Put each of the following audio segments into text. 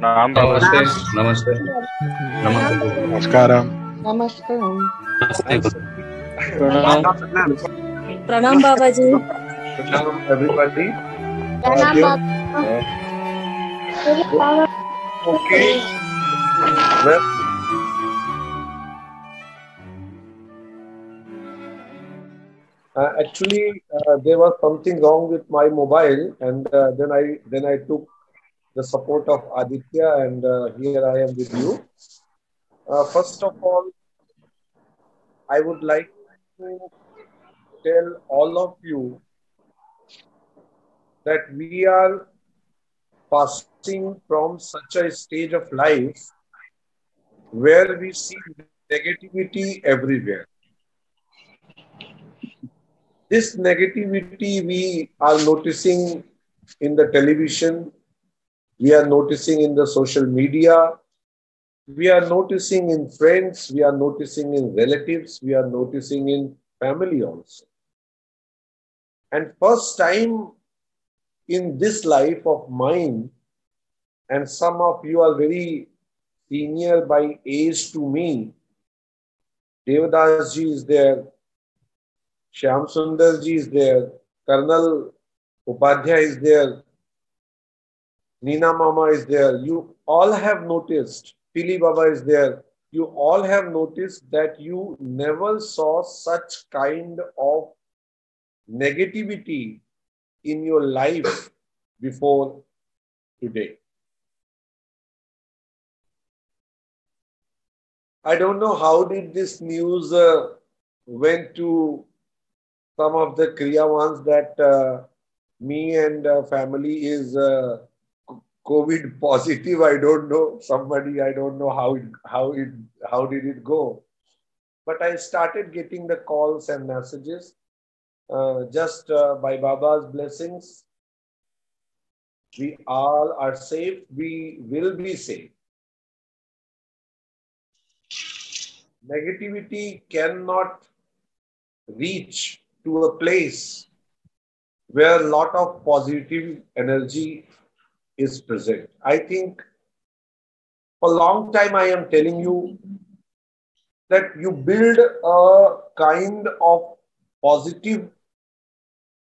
प्रणाम बाबा जी। नमस्ते नमस्कारम। प्रणाम बाबा जी। Hello everybody. प्रणाम Okay. Well, actually, there was something wrong with my mobile, and then I took the support of Aditya, and here I am with you. First of all, I would like to tell all of you that we are passing from such a stage of life where we see negativity everywhere. This negativity we are noticing in the television, we are noticing in the social media, we are noticing in friends, we are noticing in relatives, we are noticing in family also. And first time in this life of mine, and some of you are very senior by age to me, Devadas ji is there, Shyam Sundar ji is there, Colonel Upadhyay is there, Nina Mama is there. You all have noticed. Pili Baba is there. you all have noticed that you never saw such kind of negativity in your life before today. I don't know how did this news went to some of the Kriya ones that me and family is COVID positive. I don't know. Somebody, I don't know how did it go. But I started getting the calls and messages. Just by Baba's blessings, we all are safe. We will be safe. Negativity cannot reach to a place where a lot of positive energy is present. I think for a long time I am telling you that you build a kind of positive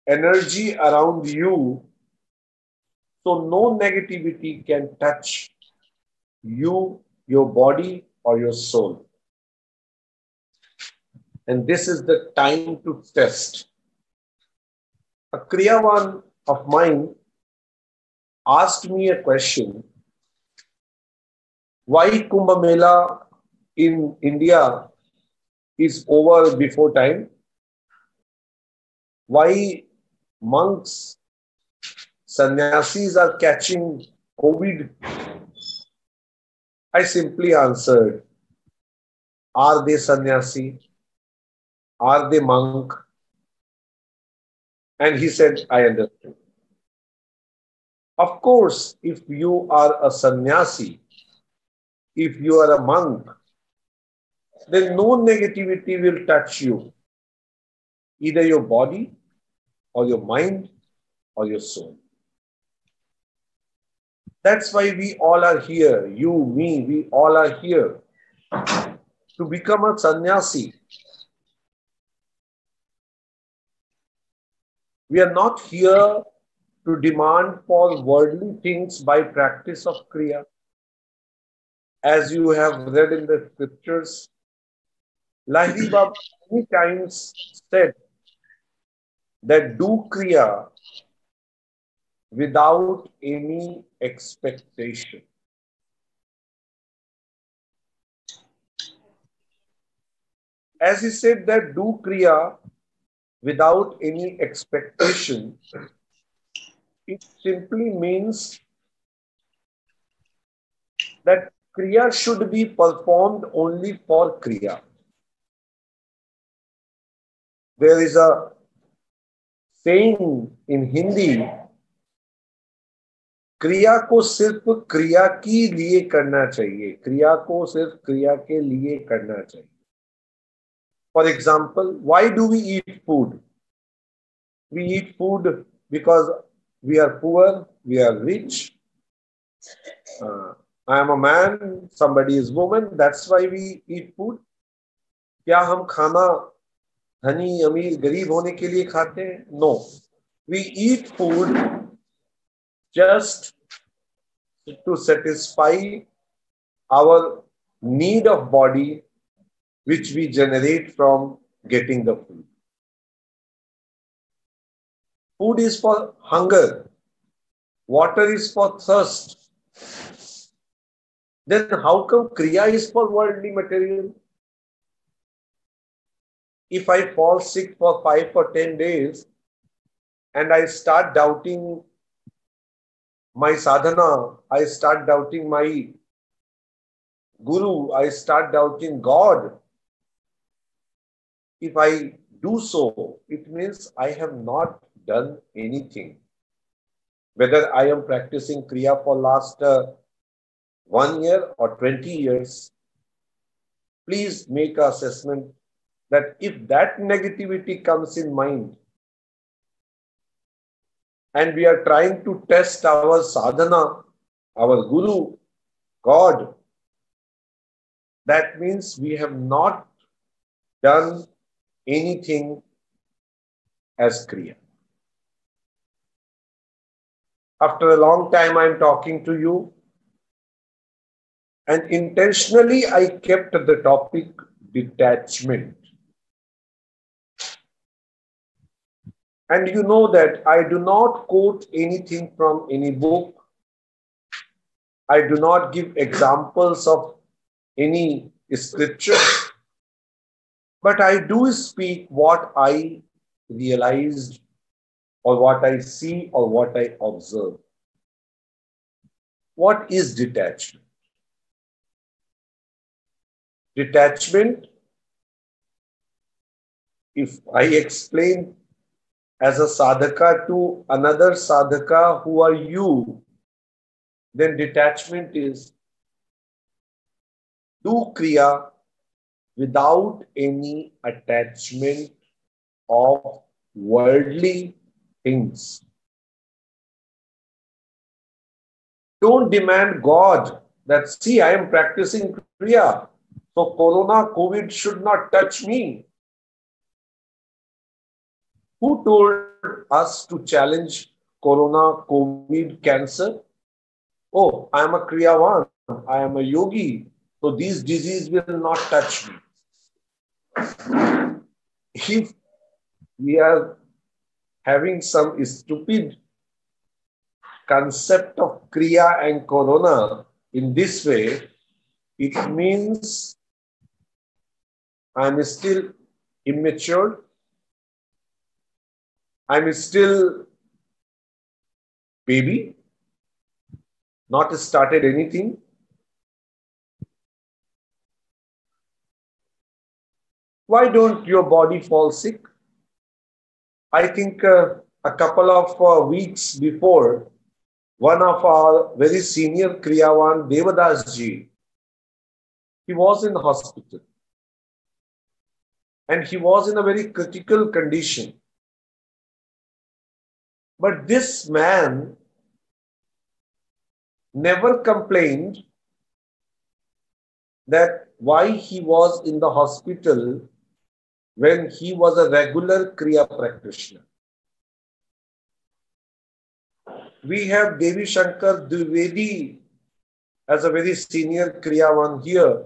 energy around you so no negativity can touch you, your body, or your soul. And this is the time to test. A Kriyavan of mine asked me a question: why Kumbh Mela in India is over before time? Why monks, sannyasis are catching COVID? I simply answered, are they sannyasi? Are they monk? And he said, I understood. Of course, if you are a sannyasi, if you are a monk, then no negativity will touch you, either your body or your mind or your soul. That's why we all are here. You, me, we all are here to become a sannyasi. We are not here to demand for worldly things by practice of Kriya. As you have read in the scriptures, Lahiri Baba many times said that do Kriya without any expectation. As he said that do Kriya without any expectation, it simply means that Kriya should be performed only for Kriya. There is a saying in Hindi, क्रिया को सिर्फ क्रिया के लिए करना चाहिए, क्रिया को सिर्फ क्रिया के लिए करना चाहिए. For example, why do we eat food? We eat food because we are poor, we are rich. I am a man, somebody is woman, that's why we eat food. क्या हम खाना धनी अमीर गरीब होने के लिए खाते हैं? No. We eat food just to satisfy our need of body, which we generate from getting the food. Food is for hunger. Water is for thirst. Then how come Kriya is for worldly material? If I fall sick for 5 or 10 days and I start doubting my sadhana, I start doubting my guru, I start doubting God. If I do so, it means I have not done anything. Whether I am practicing Kriya for last 1 year or 20 years, please make an assessment that if that negativity comes in mind and we are trying to test our sadhana, our guru, God, that means we have not done anything as Kriya. After a long time, I am talking to you, And intentionally, I kept the topic detachment. And you know that I do not quote anything from any book. I do not give examples of any scripture, but I do speak what I realized or what I see or what I observe. What is detachment? Detachment, if I explain as a sadhaka to another sadhaka, who are you? Then detachment is do kriya without any attachment of worldly things. Don't demand God that, see, I am practicing kriya, so Corona, COVID should not touch me. Who told us to challenge Corona, COVID, cancer? Oh, I am a Kriyavan, I am a yogi, so these diseases will not touch me. If we are having some stupid concept of Kriya and Corona in this way, it means I'm still immature, I'm still baby, not started anything. Why don't your body fall sick? I think a couple of weeks before, one of our very senior Kriyavan, Devadas ji, he was in the hospital. And he was in a very critical condition. But this man never complained that why he was in the hospital when he was a regular Kriya practitioner. We have Devi Shankar Dwivedi as a very senior Kriyavan here.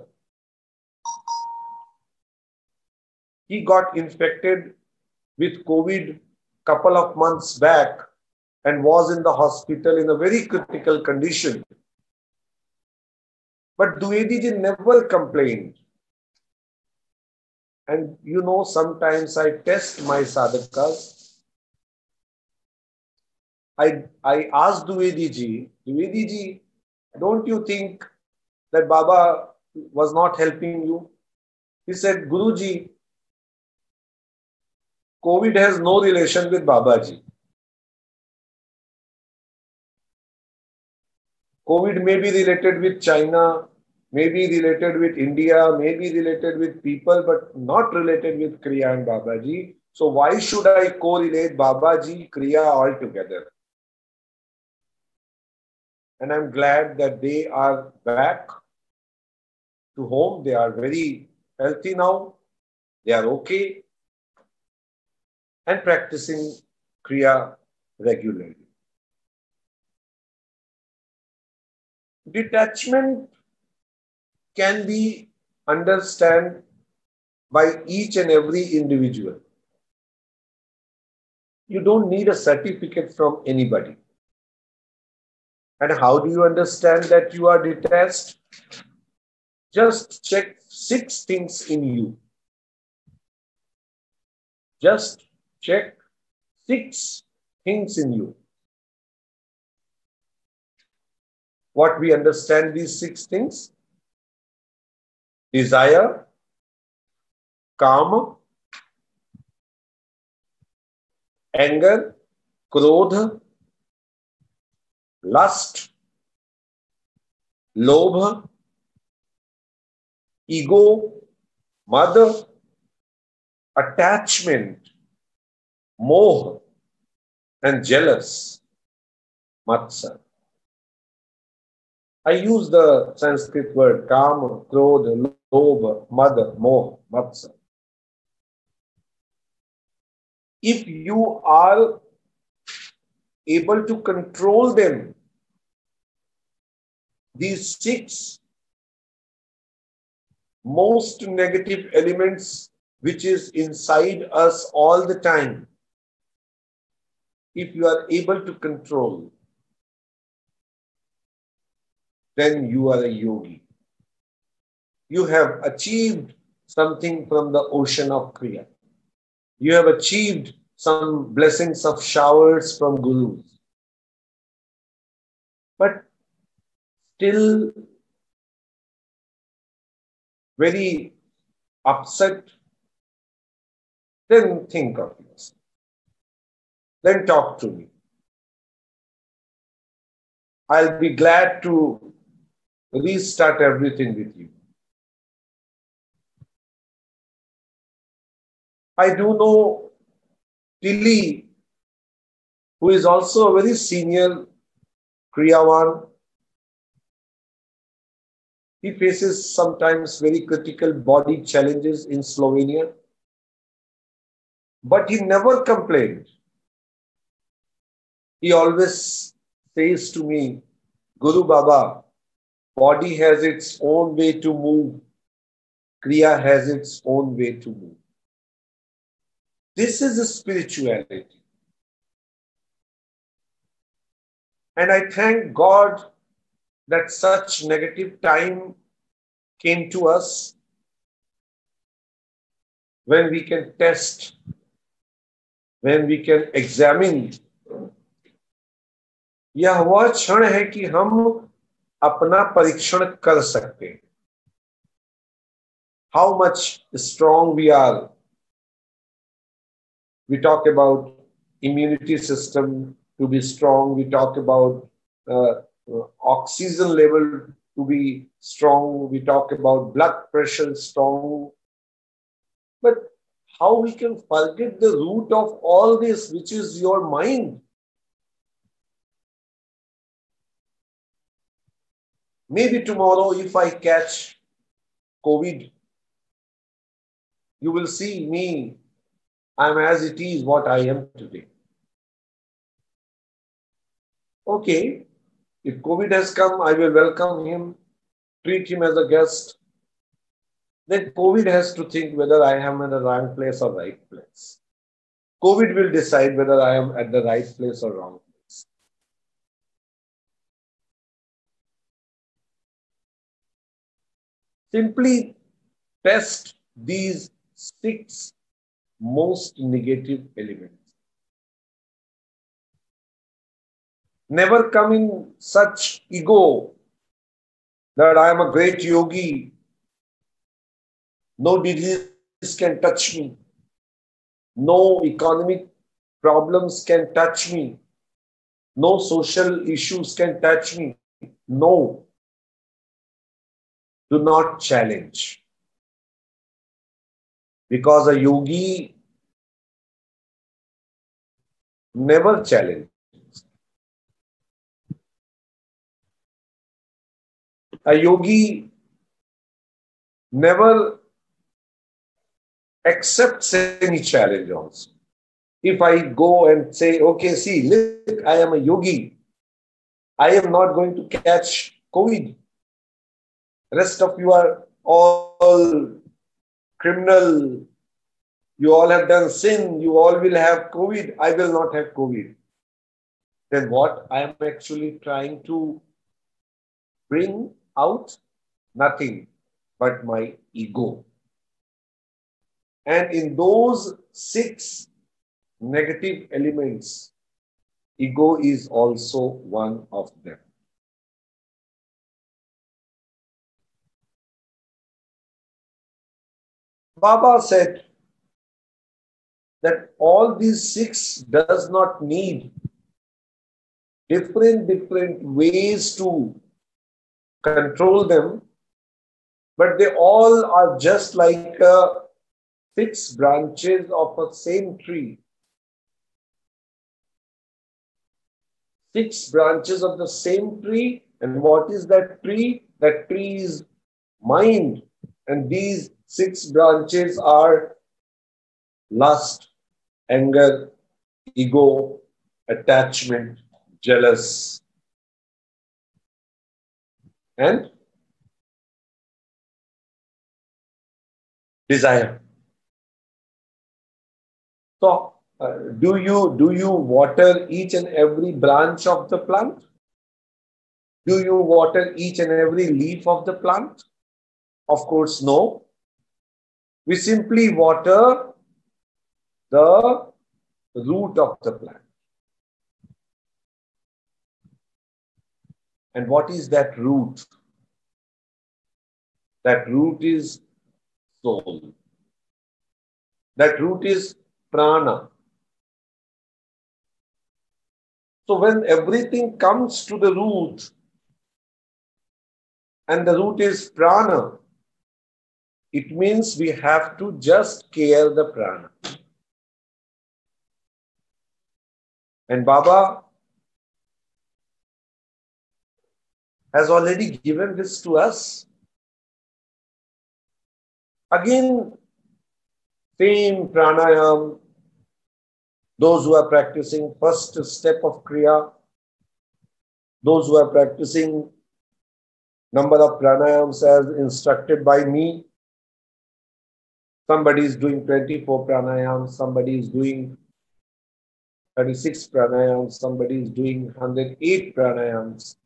He got infected with COVID couple of months back and was in the hospital in a very critical condition. But Dwivedi ji never complained. And you know, sometimes I test my sadhakas. I asked Dwivedi ji, don't you think that Baba was not helping you? He said, Guruji, COVID has no relation with Babaji. COVID may be related with China, may be related with India, may be related with people, but not related with Kriya and Babaji. So why should I correlate Babaji, Kriya all together? And I'm glad that they are back to home. They are very healthy now. They are okay and practicing Kriya regularly. Detachment can be understood by each and every individual. You don't need a certificate from anybody. And how do you understand that you are detached? Just check 6 things in you. Just check 6 things in you. What we understand these 6 things? Desire, kama, anger, krodha, lust, lobha, ego, mother, attachment, moha, and jealous, matsar. I use the Sanskrit word kama, krodha, lobha, mother, moha, matsar. If you are able to control them, these 6, most negative elements which is inside us all the time, if you are able to control, then you are a yogi. You have achieved something from the ocean of Kriya. You have achieved some blessings of showers from gurus. But still very upset, then think of yourself. Then talk to me. I'll be glad to restart everything with you. I do know Tilly, who is also a very senior Kriyavan. He faces sometimes very critical body challenges in Slovenia, but he never complained. He always says to me, Guru Baba, body has its own way to move. Kriya has its own way to move. This is a spirituality. And I thank God that such negative time came to us when we can test, when we can examine. यह वह क्षण है कि हम अपना परीक्षण कर सकते हैं. How much strong we are. We talk about immunity system to be strong. We talk about oxygen level to be strong. We talk about blood pressure strong. But how we can forget the root of all this, which is your mind? Maybe tomorrow, if I catch COVID, you will see me. I'm as it is what I am today. Okay, if COVID has come, I will welcome him, treat him as a guest. Then COVID has to think whether I am in the wrong place or right place. COVID will decide whether I am at the right place or wrong place. Simply test these 6 most negative elements. Never come in such ego that I am a great yogi. No disease can touch me. No economic problems can touch me. No social issues can touch me. No. Do not challenge. Because a yogi never challenges. A yogi never accepts any challenge also. If I go and say, okay, see, look, I am a yogi. I am not going to catch COVID. Rest of you are all criminal. You all have done sin. You all will have COVID. I will not have COVID. Then what? I am actually trying to bring out nothing but my ego. And in those 6 negative elements, ego is also one of them. Baba said that all these 6 does not need different ways to control them, but they all are just like 6 branches of a same tree. 6 branches of the same tree. And what is that tree? That tree is mind. And these 6 branches are lust, anger, ego, attachment, jealous, and desire. So, do you water each and every branch of the plant? Do you water each and every leaf of the plant? Of course, no. We simply water the root of the plant. And what is that root? That root is soul. That root is prana. So when everything comes to the root, and the root is prana, it means we have to just care the prana. And Baba has already given this to us. Again, same pranayam, those who are practicing first step of Kriya, those who are practicing number of pranayams as instructed by me. Somebody is doing 24 pranayams, somebody is doing 36 pranayams, somebody is doing 108 pranayams.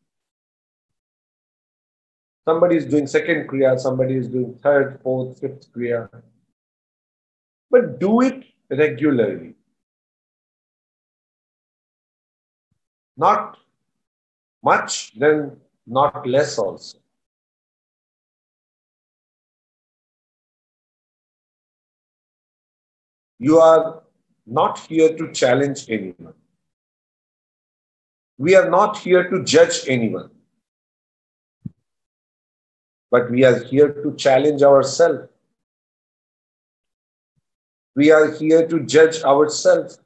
Somebody is doing second Kriya, somebody is doing third, fourth, fifth Kriya. But do it regularly. Not much, then not less also. You are not here to challenge anyone. We are not here to judge anyone. But we are here to challenge ourselves. We are here to judge ourselves.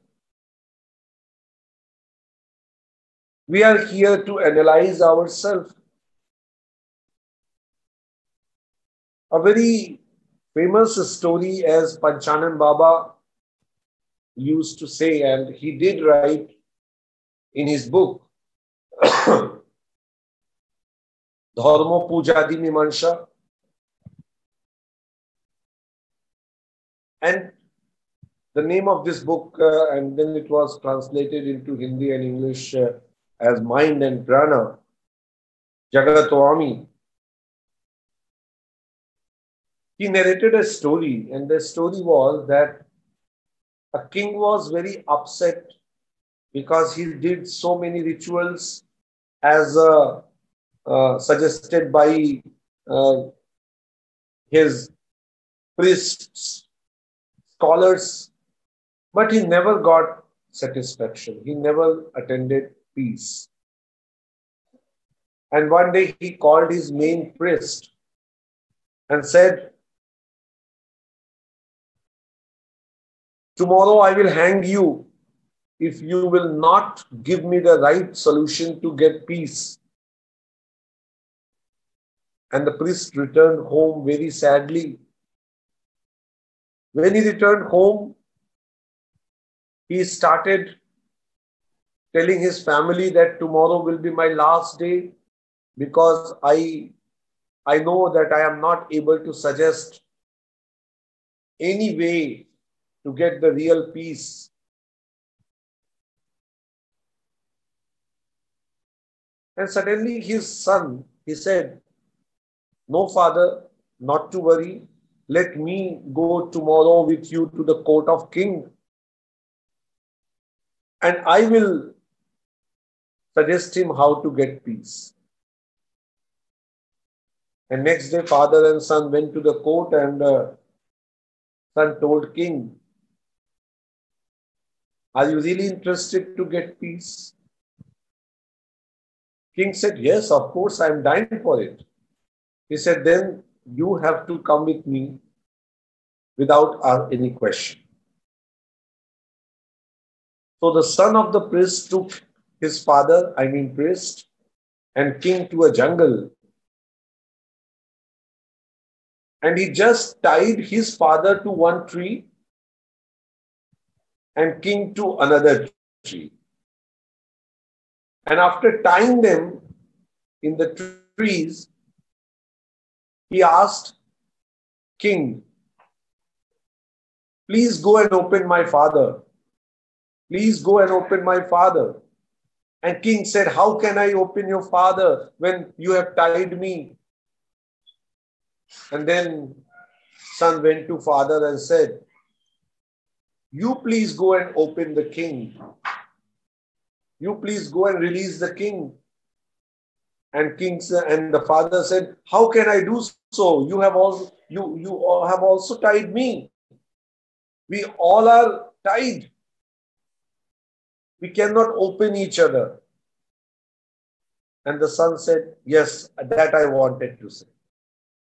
We are here to analyze ourselves. A very famous story, as Panchanan Baba used to say, and he did write in his book, Dharma Pujadi Mimamsa. And the name of this book, and then it was translated into Hindi and English as Mind and Prana, Jagatwami. He narrated a story, and the story was that a king was very upset because he did so many rituals as suggested by his priests, scholars, but he never got satisfaction. He never attended peace. And one day he called his main priest and said, "Tomorrow I will hang you if you will not give me the right solution to get peace." And the priest returned home very sadly. When he returned home, he started telling his family that tomorrow will be my last day because I know that I am not able to suggest any way to get the real peace. And suddenly his son, he said, "No, father, not to worry. Let me go tomorrow with you to the court of king. And I will suggest him how to get peace." And next day, father and son went to the court, and son told king, "Are you really interested to get peace?" King said, "Yes, of course, I am dying for it." He said, "Then you have to come with me without any question." So the son of the priest took his father, priest, and king to a jungle. And he just tied his father to one tree and king to another tree. And after tying them in the trees, he asked king, Please go and open my father. Please go and open my father. And king said, how can I open your father when you have tied me? And then son went to father and said, you please go and open the king. You please go and release the king. And the father said, how can I do so? You have also tied me. We all are tied. We cannot open each other. And the son said, yes, that I wanted to say.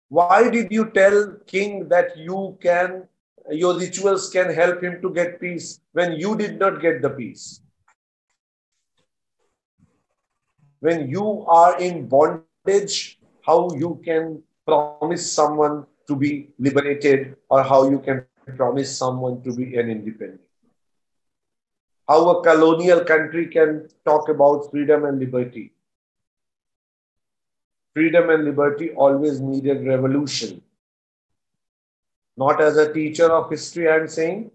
Why did you tell king that your rituals can help him to get peace when you did not get the peace? When you are in bondage, how you can promise someone to be liberated, or how you can promise someone to be an independent? How a colonial country can talk about freedom and liberty? Freedom and liberty always needed revolution. Not as a teacher of history, I'm saying,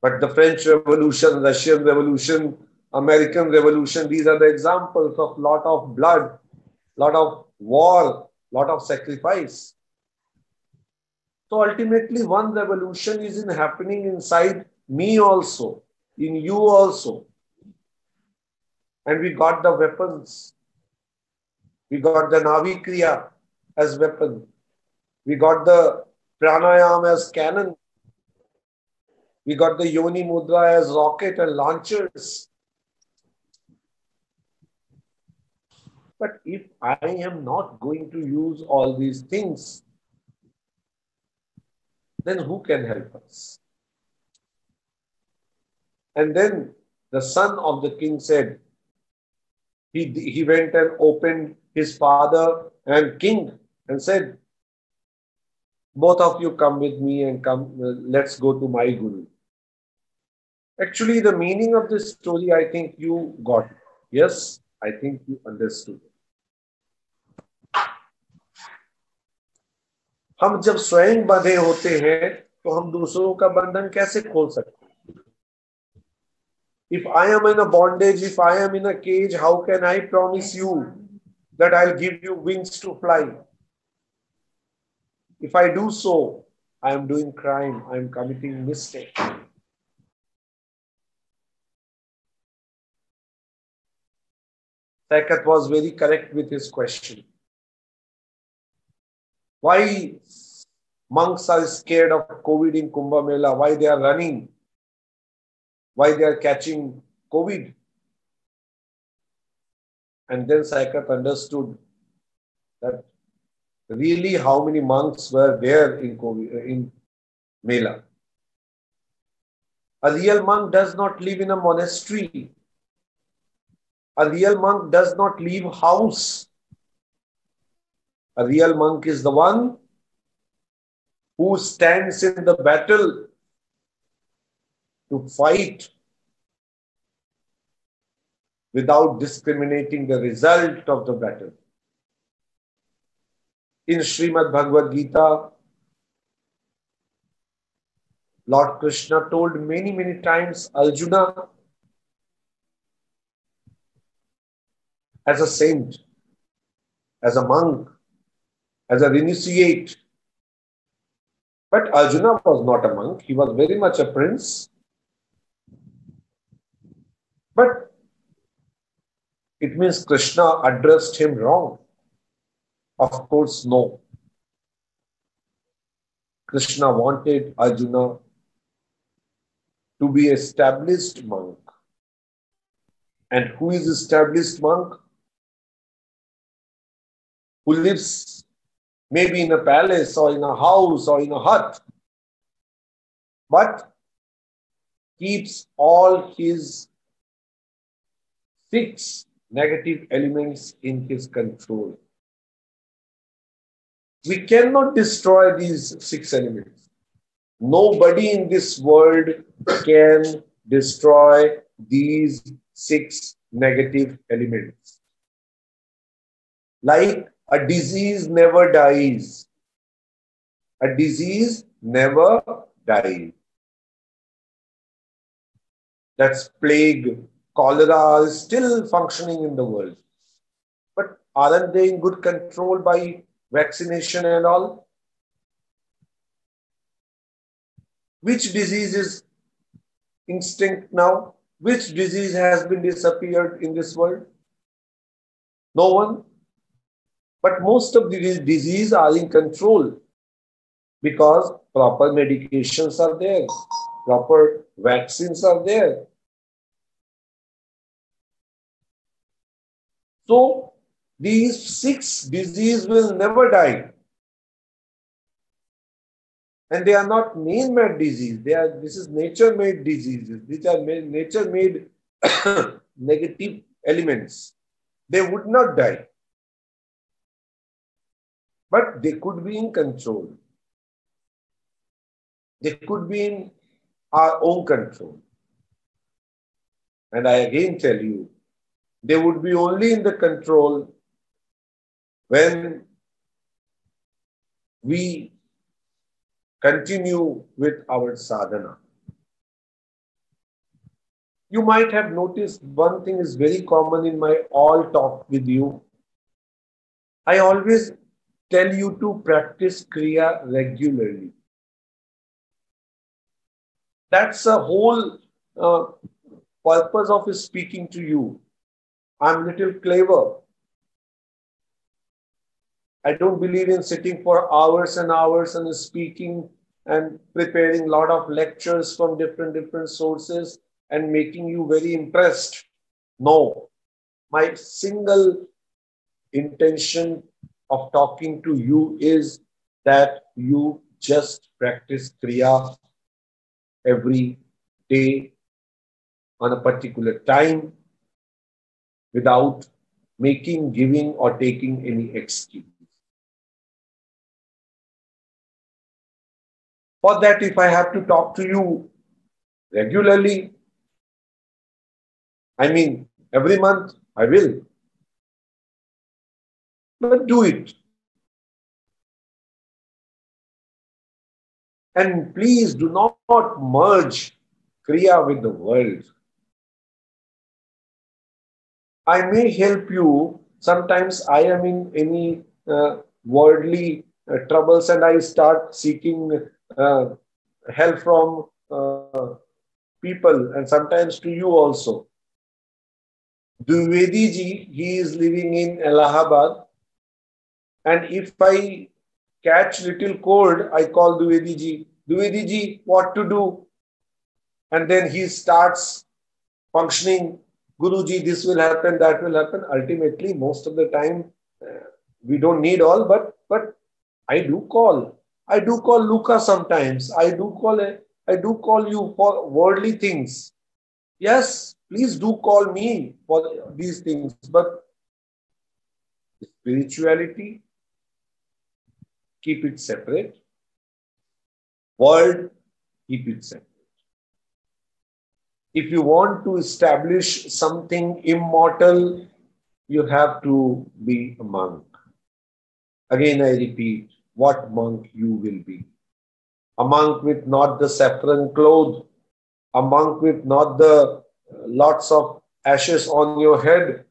but the French Revolution, Russian Revolution, American Revolution, these are the examples of lot of blood, lot of war, lot of sacrifice. So ultimately, one revolution is happening inside me also, in you also. And we got the weapons. We got the Navi Kriya as weapon. We got the Pranayam as cannon. We got the Yoni Mudra as rocket and launchers. But if I am not going to use all these things, then who can help us? And then the son of the king said, he went and opened his father and king and said, both of you come with me and let's go to my guru. Actually, the meaning of this story, I think you got it. Yes, I think you understood it. हम जब स्वयं बंधे होते हैं तो हम दूसरों का बंधन कैसे खोल सकते हैं? If I am in a bondage, if I am in a cage, how can I promise you that I'll give you wings to fly? If I do so, I am doing crime, I am committing mistake. Saikat was very correct with his question. Why monks are scared of COVID in Kumbh Mela? Why they are running? Why they are catching COVID? And then Saikat understood that really how many monks were there in Mela. A real monk does not live in a monastery. A real monk does not leave house. A real monk is the one who stands in the battle to fight without discriminating the result of the battle. In Srimad Bhagavad Gita, Lord Krishna told many, many times Arjuna as a saint, as a monk, as a initiate. But Arjuna was not a monk. He was very much a prince. But it means Krishna addressed him wrong. Of course, no. Krishna wanted Arjuna to be established monk. And who is established monk? Who lives maybe in a palace or in a house or in a hut, but keeps all his 6 negative elements in his control. We cannot destroy these 6 elements. Nobody in this world can destroy these 6 negative elements. Like a disease never dies. A disease never died. That's plague, cholera is still functioning in the world. But aren't they in good control by vaccination and all? Which disease is extinct now? Which disease has been disappeared in this world? No one. But most of the disease are in control because proper medications are there, proper vaccines are there. So these 6 diseases will never die. And they are not man-made disease. This is nature-made diseases. These are nature-made negative elements. They would not die. But they could be in control. They could be in our own control. And I again tell you, they would be only in the control when we continue with our sadhana. You might have noticed one thing is very common in my all talk with you. I always tell you to practice Kriya regularly. That's the whole purpose of speaking to you. I'm a little clever. I don't believe in sitting for hours and hours and speaking and preparing a lot of lectures from different sources and making you very impressed. No. My single intention of talking to you is that you just practice Kriya every day on a particular time without making, giving, or taking any excuse. For that, if I have to talk to you regularly, I mean, every month, I will. But do it. And please do not merge Kriya with the world. I may help you. Sometimes I am in any worldly troubles and I start seeking help from people and sometimes to you also. Dwivedi ji, he is living in Allahabad. And if I catch little cold, I call Dwivedi ji. Dwivedi ji, what to do? And then he starts functioning. Guruji, this will happen, that will happen. Ultimately, most of the time, we don't need all, but I do call. I do call Luca sometimes. I do call you for worldly things. Yes, please do call me for these things. But spirituality, keep it separate. World, keep it separate. If you want to establish something immortal, you have to be a monk. Again, I repeat, what monk you will be. A monk with not the saffron cloth, a monk with not the lots of ashes on your head,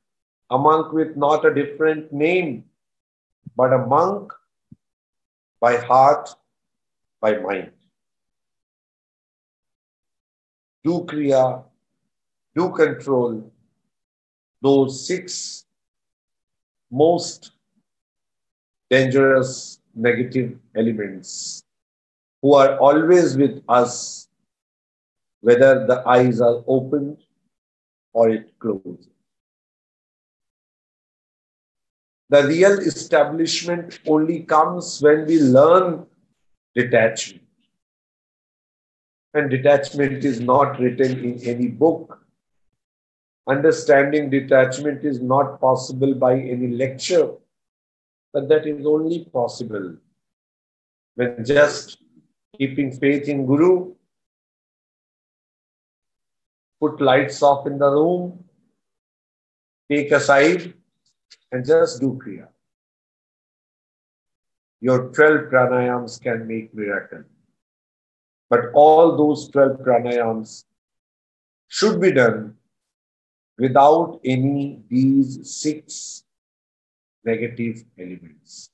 a monk with not a different name, but a monk by heart, by mind. Do Kriya, do control those 6 most dangerous negative elements who are always with us, whether the eyes are opened or it closes. The real establishment only comes when we learn detachment. And detachment is not written in any book. Understanding detachment is not possible by any lecture, but that is only possible when just keeping faith in Guru, put lights off in the room, take aside, and just do Kriya. Your 12 pranayams can make miracle. But all those 12 pranayams should be done without any these 6 negative elements.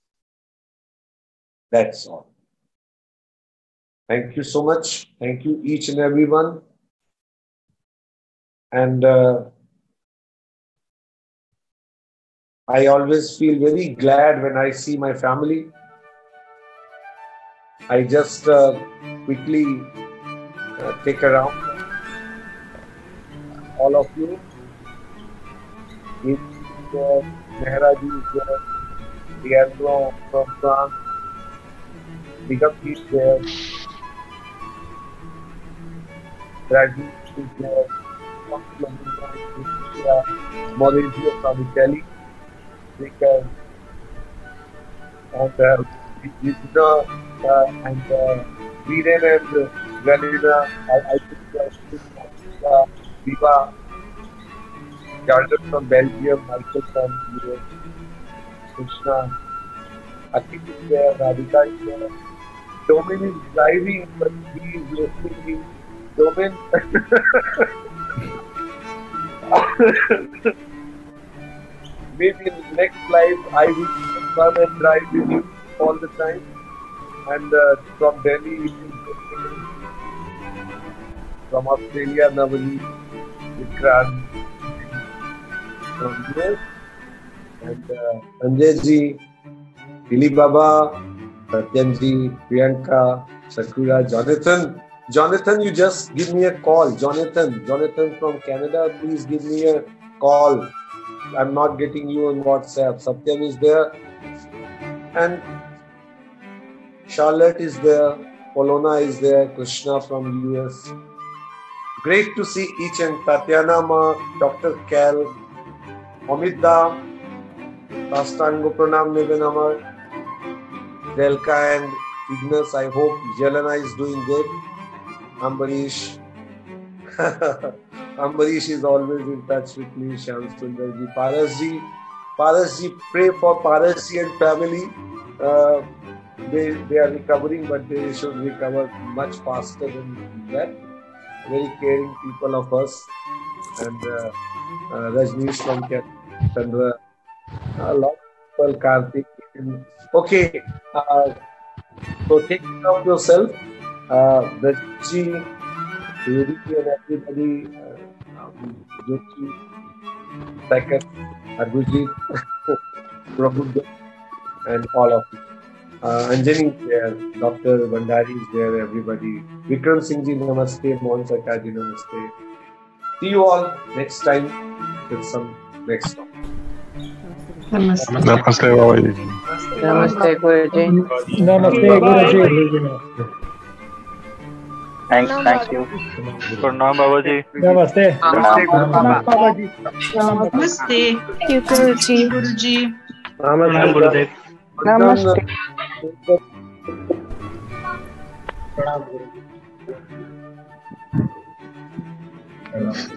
That's all. Thank you so much. Thank you each and everyone. And I always feel very glad when I see my family. I just quickly take around all of you. Mehra ji is there, Leandro from France, Bigam is there, Rajiv is there, Maurizio from Italy, and Vizna and Viren and Galina, I think Viva, Jordan from Belgium, Michael from US, Krishna, Akif is there, Radhika is there. Domin is driving, but he is listening me. Domin. Maybe in the next life, I will come and drive with you all the time. And from Delhi, from Australia, Navali, Vikrant, from US, and Sanjay ji, Billy Baba, Satyam ji, Priyanka, Sakura, Jonathan. Jonathan, you just give me a call. Jonathan from Canada, please give me a call. I'm not getting you on WhatsApp. Satyam is there. And Charlotte is there. Polona is there. Krishna from US. Great to see each and Tatiana Ma, Dr. Cal, Amit Da, Rastango Pranam Neven Amar, Delka and Ignas. I hope Jelena is doing good. Ambarish. Ambarish is always in touch with me. Shyam Sundar ji. Paras ji, pray for Paras ji and family. They are recovering, but they should recover much faster than that. Very caring people of us. And Rajneesh from Chandra. A lot of people, Karthik. Okay. So take care of yourself. Rajneesh, Rudy and everybody, Joki, Sakat, Arbujit, Prabhudev, and all of you. Anjani is there, Dr. Bandari is there, everybody. Vikram Singh ji, namaste. Mohan Sarkar ji, namaste. See you all next time with some next talk. Namaste, Baba ji. Namaste, Guruji. Namaste, Guruji. Thank you. Pranam Baba ji. Namaste. Namaste, Baba ji. Namaste. Thank you, Guruji. Guruji. Namaste. Namaste. Namaste.